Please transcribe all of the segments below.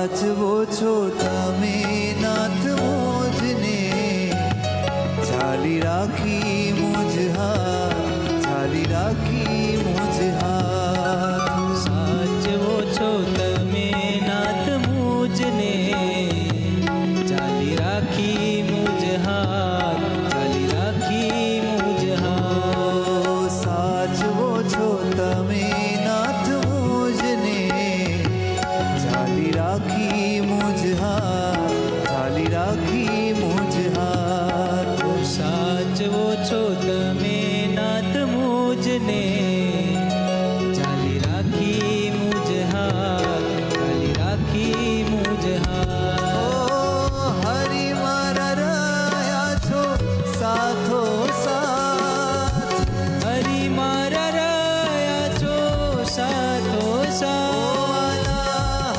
સાચવો છો તમે નાથ મોજને, ચાલી રાખી મુજ હાથ, ચાલી રાખી મુજ હાથ. સાચવો છો તમે નાથ મુજને, ચાલી રાખી મુજ હાથ, ચાલી રાખી મુજ હાથ. સાચવો છો તમે નાથ મોજને, ચાલી રાખી મુજ હાથ, ચાલી રાખી મુજ હાથ. સાચવો છો તમે નાથ મુજને, ચાલી રાખી મુજ હાથ, ચાલી રાખી મુજ હાથ. હરિ મારા રહ્યા છો સાથો સાથ, હરિ મારા રહ્યા છો સાથો સાથ.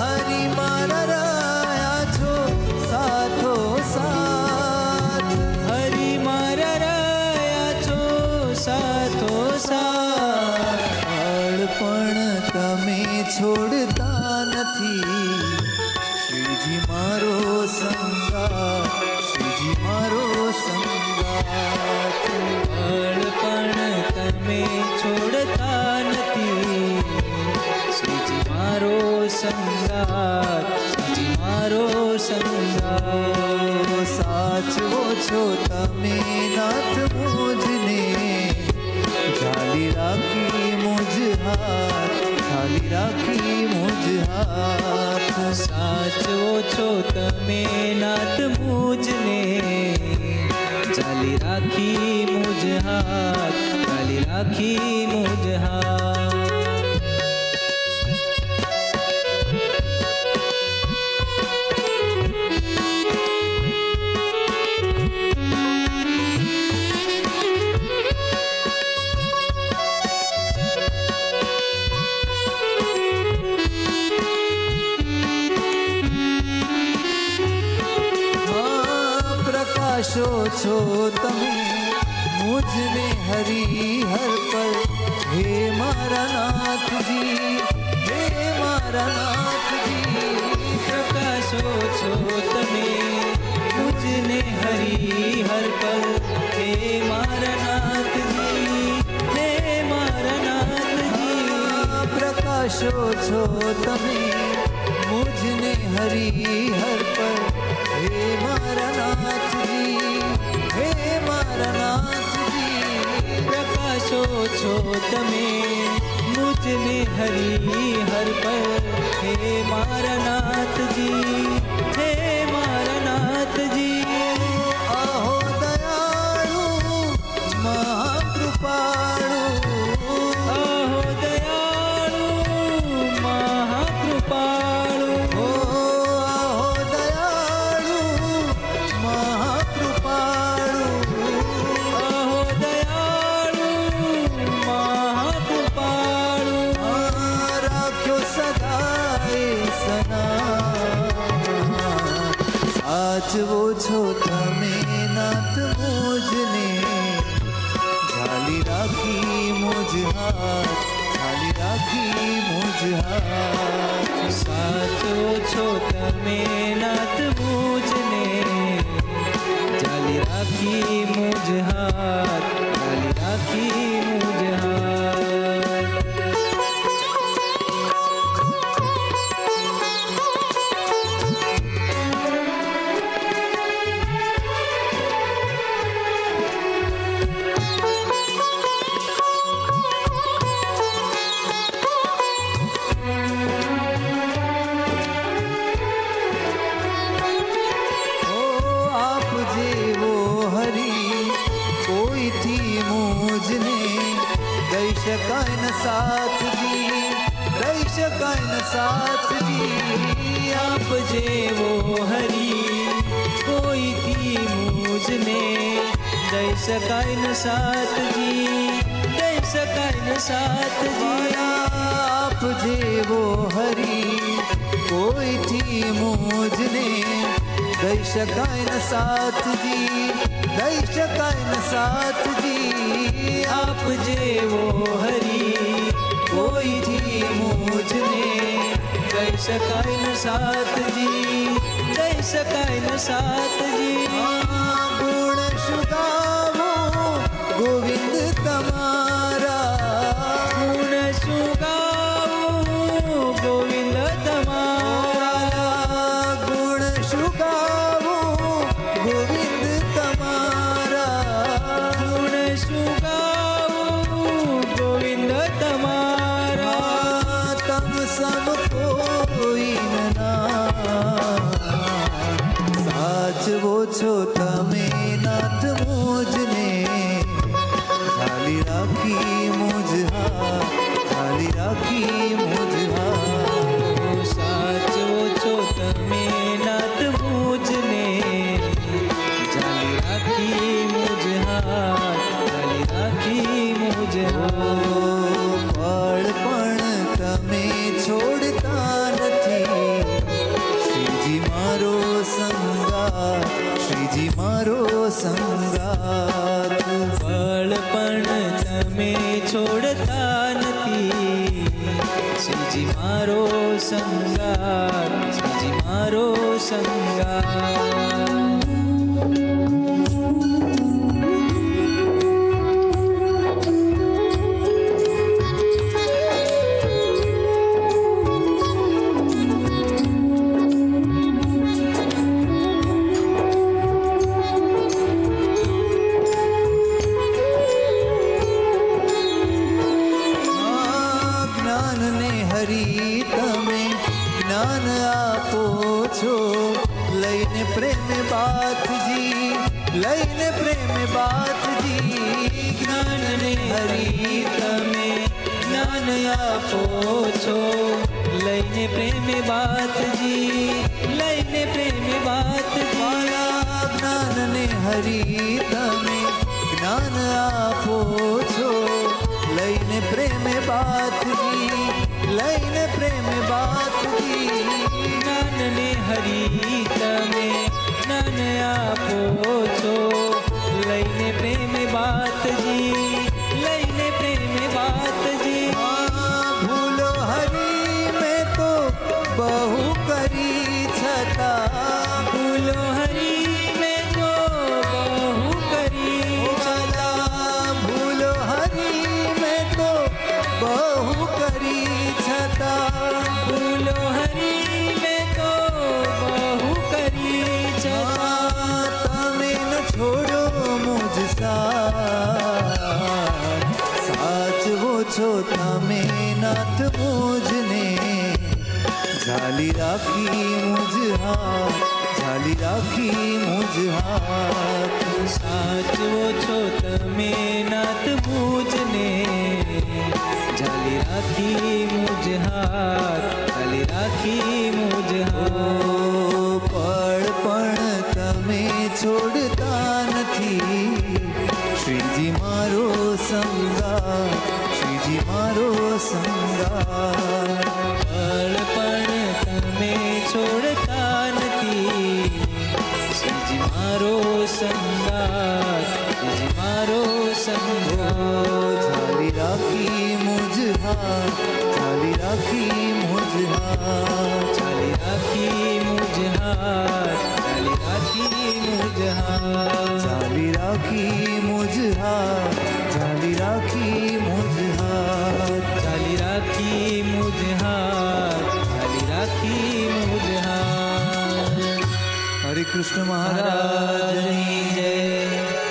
હરિ મારા રહ્યા છો સાથો સાથ. હરિ મારા રહ્યા છો સાથો સાથ. પણ તમે છોડતા નથી, શ્રીજી મારો સંગાત, શ્રીજી મારો સંગાત. પણ તમે છોડતા નથી, શ્રીજી મારો સંગાત, શ્રીજી મારો સંગાત. સાચવો છો તમે નાથ મુજને, ચાલી રાખી મુજ હાથ, ચાલી રાખી મુજ હાથ. સાચવો છો તમે નાથ મુજને, ચાલી રાખી મુજ હાથ, ચાલી રાખી મુજ હાથ. પ્રકાશો છો તમે મુજને હરિહર પર, હે મારા નાથજી, હે મારા નાથજી. પ્રકાશો છો તમે મુજને હરિહર પર, હે મારા નાથજી, હે મારા નાથજી. પ્રકાશો છો તમે મુજને હરિહર પર, હે મારા નાથજી, હે મારા નાથજી. પ્રકાશો છો તમે મુજને હરિહર પર, હે મારા નાથજી, હે મારા નાથજી. અહો દયાળુ મહાકૃપાળુ, અહો દયાળુ મહાકૃપાળુ. અહો દયાળુ મહાકૃપાળુ. અહો દયાળુ મહાકૃપાળુ. રાખ્યો સદાય સના, સાચવો છો તમે નાથ મુજને, ચાલી રાખી મુજ હાથ, ચાલી રાખી મુજ હાથ. સાચવો છો તમે નાથ મુજને, ચાલી રાખી મુજ હાથ, ચાલી રાખી મુજ હાથ. આપ જેવો હરી કોઈથી મુજને દઈ શકાય ન સાથજી, દઈ શકાય ન સાથજી. આપ જેવો હરી કોઈથી મુજને દઈ શકાય ન સાથજી, દઈ શકાય ન સાથજી. આપ જેવો હરી કોઈથી મુજને દઈ શકાય ન સાથજી, દઈ શકાય ન સાથજી. આપ જેવો હરી કોઈથી મુજને દઈ શકાય ન સાથજી, દઈ શકાય ન સાથજી. ગુણ શું ગાવું ગોવિંદ તમારા, ગુણ શું ગાવું ગોવિંદ તમારા, ગુણ શું ગાવું ગોવિંદ તમારા, ગુણ શું ગાવું ગોવિંદ તમારા. તમ સમ કોઈ ના, સાચવો છો તમે નાથ મુજને, ખાલી રાખી મુજ હા, ખાલી રાખી મુજ હા. સાચવો છો તમે નાથ મુજને, જાલી રાખી મુજ હાથ, જાલી રાખી મુજ હાથ. પળ પણ તમે છોડતા નથી, શ્રીજી મારો સંગાત, શ્રીજી મારો સંગાત. પળ પણ તમે છોડતા નથી, શ્રીજી મારો સંગાત, શ્રીજી મારો સંગાત. જ્ઞાનને હરી તમે જ્ઞાન આપો છો, લઈને પ્રેમ બાતજી, લઈને પ્રેમ બાતજી. જ્ઞાનને હરી તમે જ્ઞાન આપો છો, લઈને પ્રેમ બાતજી, લઈને પ્રેમ બાતજી. મારા જ્ઞાનને હરી તમે જ્ઞાન આપો છો, લઈને પ્રેમ બાતજી, લઈને પ્રેમ બાતજી. જ્ઞાનને હરી તમે જ્ઞાન આપો છો, લઈને પ્રેમ બાતજી, લઈને પ્રેમ બાતજી. ભૂલો હરી મેં તો બહુ કરી છતાં, ભૂલો હરી મેં તો બહુ કરી છતાં, ભૂલો હરી મેં તો બહુ કરી છતાં, ભૂલો હરી મેં તો બહુ કરી છતાં. તમે ન છોડો મુજ સાથ, સાચવો છો તમે નાથ મુજને, જાલી રાખી મુજ હાથ, જાલી રાખી મુજ હાથ. સાચવો છો તમે નાથ મુજને, જાલી રાખી મુજ હાથ, જાલી રાખી મુજ હાથ. પળ પણ તમે છોડતા નથી, શ્રીજી મારો સંગાત, શ્રીજી મારો સંગાત. પળ પણ તમે છોડતા નથી, શ્રીજી મારો સંગાત, શ્રીજી મારો સંગાત. જાલી રાખી મુજ હાથ, જાલી રાખી મુજ હાથ. ચાલી રાખી મુજ હાથ, ચાલી રાખી મુજ હાથ. જાલી રાખી મુજ હાથ, જાલી રાખી મુજ હાથ. ચાલી રાખી મુજ હાથ, ચાલી રાખી મુજ હાથ. હરે કૃષ્ણ મહારાજ